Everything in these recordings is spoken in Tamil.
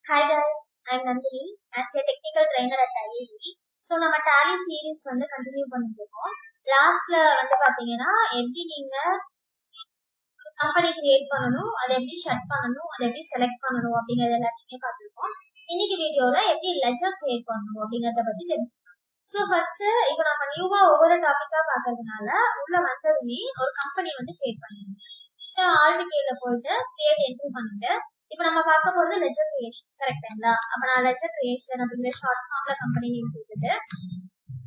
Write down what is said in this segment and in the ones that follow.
Hi guys, I'm Nandini as a technical trainer at Tally. So நம்ம Tally series வந்து கண்டினியூ பண்ணிட்டு இருக்கோம். லாஸ்ட்ல வந்து பாத்தீங்கன்னா எப்படி நீங்க கம்பெனி கிரியேட் பண்ணணும், அதை எப்படி ஷட் பண்ணணும், அதை எப்படி செலக்ட் பண்ணணும் அப்படிங்கறது எல்லாத்தையுமே பார்த்துருக்கோம். இன்னைக்கு வீடியோல எப்படி லெஜர் கிரியேட் பண்ணணும் அப்படிங்கறத பத்தி தெரிஞ்சுக்கலாம். ஸோ ஃபர்ஸ்ட் இப்போ நம்ம நியூவா ஒவ்வொரு டாபிக்கா பாக்குறதுனால உள்ள வந்ததுமே ஒரு கம்பெனி வந்து கிரியேட் பண்ணிடுங்க. ஸோ ஆல்டிகேல போயிட்டு கிரியேட் என்ட்ரி பண்ணிட்டு இப்போ நம்ம பார்க்க போறது லெஜர் கிரியேஷன், கரெக்டுங்களா? அப்ப நான் லெஜர் கிரியேஷன் அப்படிங்கிற ஷார்ட் ஃபார்ம்ல கம்பெனி நேம் கொடுத்துட்டு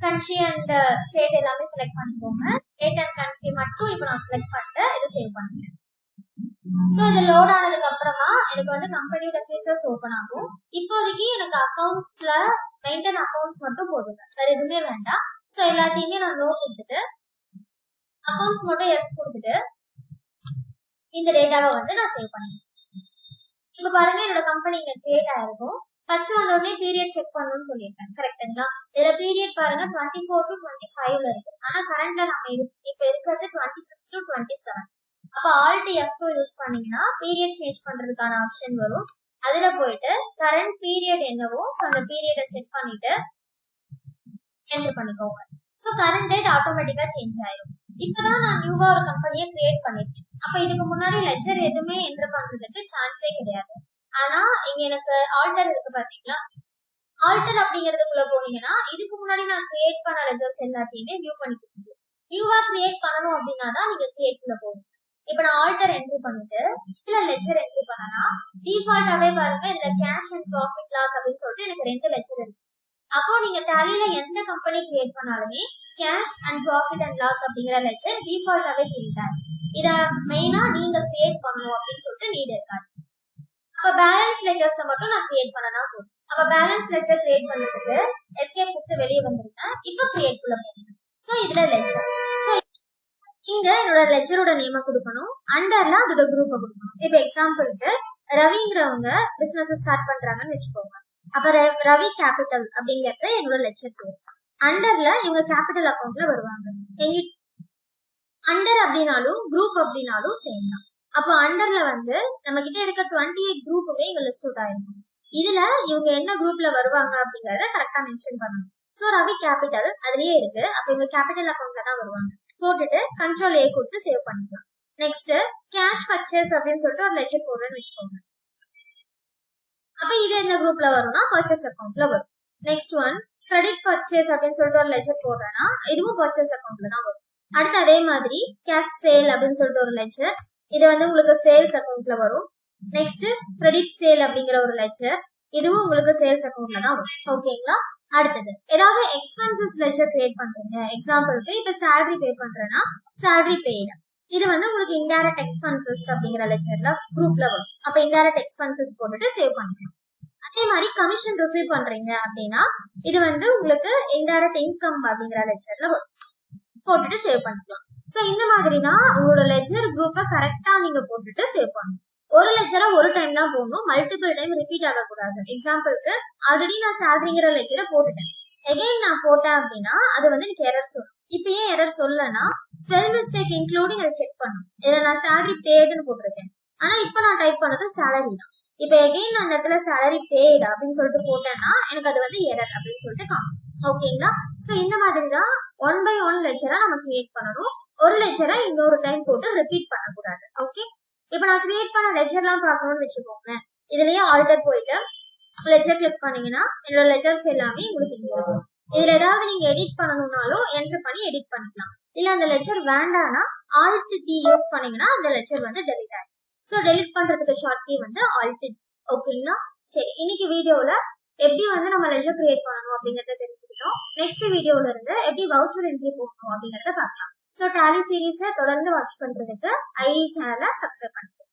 கண்ட்ரி அண்ட் ஸ்டேட் எல்லாமே செலக்ட் பண்ணிக்கோங்க. ஸ்டேட் அண்ட் கண்ட்ரி மட்டும் இப்போ நான் செலக்ட் பண்ணிட்டு இதை சேவ் பண்ணிக்கிறேன். ஸோ இது லோட் ஆனதுக்கு அப்புறமா எனக்கு வந்து கம்பெனியோட ஃபீச்சர்ஸ் ஓப்பன் ஆகும். இப்போதைக்கு எனக்கு அக்கௌண்ட்ஸ்ல மெயின்டைன் அக்கௌண்ட்ஸ் மட்டும் போடுங்க, வேற எதுவுமே வேண்டாம். ஸோ எல்லாத்தையுமே நான் நோ கொடுத்துட்டு அக்கௌண்ட்ஸ் மட்டும் எஸ் கொடுத்துட்டு இந்த டேட்டாவை வந்து நான் சேவ் பண்ணிக்கிறேன். இப்ப பாருங்க என்னோட கம்பெனி இங்க கிரியேட் ஆயிருக்கும். ஃபர்ஸ்ட் வந்த உடனே பீரியட் செக் பண்ணணும்னு சொல்லியிருக்கேன், கரெக்டுங்களா? இதுல பீரியட் பாருங்க 24 to 25ல இருக்கு. ஆனா கரண்ட்ல நம்ம இப்ப இருக்கிறது 26 to 27. அப்ப ஆல்ட் F2 யூஸ் பண்ணீங்கன்னா பீரியட் சேஞ்ச் பண்றதுக்கான ஆப்ஷன் வரும். அதுல போயிட்டு கரண்ட் பீரியட் என்னவோ அந்த பீரியடை செட் பண்ணிட்டு என்டர் பண்ணிக்கோங்க. ஸோ கரண்ட் டேட் ஆட்டோமேட்டிக்கா சேஞ்ச் ஆயிரும். இப்பதான் நான் நியூவா ஒரு கம்பெனியை கிரியேட் பண்ணிருக்கேன். அப்ப இதுக்கு முன்னாடி லெஜர் எதுவுமே என்டர் பண்றதுக்கு சான்ஸே கிடையாது. ஆனா இங்க எனக்கு ஆல்டர் இருக்கு பாத்தீங்களா? ஆல்டர் அப்படிங்கிறதுக்குள்ள போனீங்கன்னா இதுக்கு முன்னாடி நான் கிரியேட் பண்ண லெஜர்ஸ் எல்லாத்தையுமே வியூ பண்ணிக்க. நியூவா கிரியேட் பண்ணணும் அப்படின்னா தான் நீங்க கிரியேட் குள்ள போகணும். இப்ப நான் ஆல்டர் என்ட்ரி பண்ணிட்டு இதுல லெஜர் என்ட்ரி பண்ணனா டிஃபால்ட்டாவே பாருங்க இதுல கேஷ் அண்ட் ப்ராஃபிட் லாஸ் அப்படின்னு சொல்லிட்டு எனக்கு 2 லெஜர் இருக்கு. அப்போ நீங்க டேலில எந்த கம்பெனி கிரியேட் பண்ணாலுமே cash and profit and loss அப்படிங்கிற லெஜர் டிஃபால்ட்டாவே கிரியேட் ஆகும். இத மெயினா நீங்க கிரியேட் பண்ணணும் அப்படின்னு சொல்லிட்டு நீட் இருக்காது. அப்ப பேலன்ஸ் லெஜர்ஸ் மட்டும் நான் கிரியேட் பண்ணனா போதும். அப்ப பேலன்ஸ் லெஜர் கிரியேட் பண்ணதுக்கு எஸ்கேப் கொடுத்து வெளியே வந்துருக்கேன். இப்போ கிரியேட் குள்ள போகணும். சோ இதுல லெஜர், சோ இங்க என்னோட லெஜரோட நேம கொடுக்கணும், அண்டர்ல அதோட குரூப்பை கொடுக்கணும். இப்ப எக்ஸாம்பிளுக்கு ரவிங்கிறவங்க பிசினஸ் ஸ்டார்ட் பண்றாங்கன்னு வச்சுக்கோங்க. அப்ப ரவி கேபிட்டல் அப்படிங்கறது என்னோட லெஜர் பேர். அண்டர்ல இவங்க கேபிட்டல் அக்கௌண்ட்ல வருவாங்க. அண்டர் அப்படின்னாலும் குரூப் அப்படின்னாலும் சேம் தான். அப்போ அண்டர்ல வந்து நம்ம கிட்ட இருக்க 28 குரூப்புமே இங்க லிஸ்ட் அவுட் ஆயிருக்கும். இதுல இவங்க என்ன குரூப்ல வருவாங்க அப்படிங்கறத கரெக்டா மென்ஷன் பண்ணணும். சோ ரவி கேபிட்டல் அதுலயே இருக்கு. அப்ப இவங்க கேபிட்டல் அக்கௌண்ட்ல தான் வருவாங்க. போட்டுட்டு Ctrl A கொடுத்து சேவ் பண்ணிக்கலாம். நெக்ஸ்ட் கேஷ் பர்ச்சேஸ் அப்படின்னு சொல்லிட்டு ஒரு லெஜர் போடுறேன்னு வச்சுக்கோங்க. அப்ப இது என்ன குரூப்ல வரும்னா பர்ச்சேஸ் அக்கௌண்ட்ல வரும். நெக்ஸ்ட் ஒன் கிரெடிட் பர்ச்சேஸ் அப்படின்னு சொல்லிட்டு ஒரு லெஜர் போடுறேன்னா இதுவும் பர்ச்சேஸ் அக்கௌண்ட்ல தான் வரும். அடுத்து அதே மாதிரி கேஷ் சேல் அப்படின்னு சொல்லிட்டு ஒரு லெஜர், இது வந்து உங்களுக்கு சேல்ஸ் அக்கௌண்ட்ல வரும். நெக்ஸ்ட் கிரெடிட் சேல் அப்படிங்கிற ஒரு லெஜர், இதுவும் உங்களுக்கு சேல்ஸ் அக்கௌண்ட்ல தான் வரும். ஓகேங்களா? அடுத்தது ஏதாவது எக்ஸ்பென்சஸ் லெஜர் கிரியேட் பண்றீங்க. எக்ஸாம்பிளுக்கு இப்ப சேலரி பே பண்றேன்னா சேலரி பெய்டு, இது வந்து உங்களுக்கு இன்டைரக்ட் எக்ஸ்பென்சஸ் அப்படிங்கிற லெஜர்ல குரூப்ல வரும். அப்ப இன்டைரக்ட் எக்ஸ்பென்சஸ் போட்டுட்டு சேவ் பண்ணிக்கலாம். அதே மாதிரி கமிஷன் ரிசீவ் பண்றீங்க அப்படின்னா இது வந்து உங்களுக்கு இன்டைரக்ட் இன்கம் அப்படிங்கிற லெஜர்ல வரும். போட்டுட்டு சேவ் பண்ணிக்கலாம். சோ இந்த மாதிரி தான் உங்களோட லெஜர் குரூப்பை கரெக்டா நீங்க போட்டுட்டு சேவ் பண்ணணும். ஒரு லெஜரா ஒரு டைம் தான் போடணும், மல்டிபிள் டைம் ரிப்பீட் ஆகக்கூடாது. எக்ஸாம்பிளுக்கு ஆல்ரெடி நான் சேலரிங்கிற லெஜரை போட்டுட்டேன், எகைன் நான் போட்டேன் அப்படின்னா அது வந்து எனக்கு எரர் சொல்லும். இப்ப ஏன் எரர் சொல்லனா ஸ்பெல் மிஸ்டேக் இன்க்ளூடிங் அதை செக் பண்ணும். இதுல நான் சேலரி பேடுன்னு போட்டிருக்கேன், ஆனா இப்ப நான் டைப் பண்ணது சேலரி தான். இப்ப எகைன் நான் அந்த இடத்துல சேலரி பேடு அப்படின்னு சொல்லிட்டு போட்டேன்னா எனக்கு அது வந்து எரர் அப்படின்னு சொல்லிட்டு காணும். ஓகேங்களா? சோ இந்த மாதிரி தான் 1 by 1 லெஜரா நம்ம கிரியேட் பண்ணணும். ஒரு லெஜரை இன்னொரு டைம் போட்டு ரிப்பீட் பண்ணக்கூடாது. ஓகே, இப்ப நான் கிரியேட் பண்ண லெஜர்லாம் பார்க்கணும்னு வச்சுக்கோங்க. இதுலயே ஆல்டர் போயிட்டு லெஜர் கிளிக் பண்ணீங்கன்னா என்னோட லெஜர்ஸ் எல்லாமே உங்களுக்கு இங்க இருக்கும். இதுல ஏதாவது நீங்க எடிட் பண்ணணும்னாலும் என்டர் பண்ணி எடிட் பண்ணிக்கலாம். இல்ல அந்த லெஜர் வேண்டாம்னா Alt T யூஸ் பண்ணீங்கன்னா அந்த லெஜர் வந்து டெலிட் ஆகும். சோ டெலிட் பண்றதுக்கு ஷார்ட் கீ வந்து Alt T. ஓகேங்களா? சரி, இன்னைக்கு வீடியோல எப்படி வந்து நம்ம லெஜர் கிரியேட் பண்ணணும் அப்படிங்கறத தெரிஞ்சுக்கிட்டோம். நெக்ஸ்ட் வீடியோல இருந்து எப்படி வவுச்சர் என்ட்ரி போடணும் அப்படிங்கறத பார்க்கலாம். சோ டாலி சீரீஸை தொடர்ந்து வாட்ச் பண்றதுக்கு ஐ சேனலை சப்ஸ்கிரைப் பண்ணுங்க.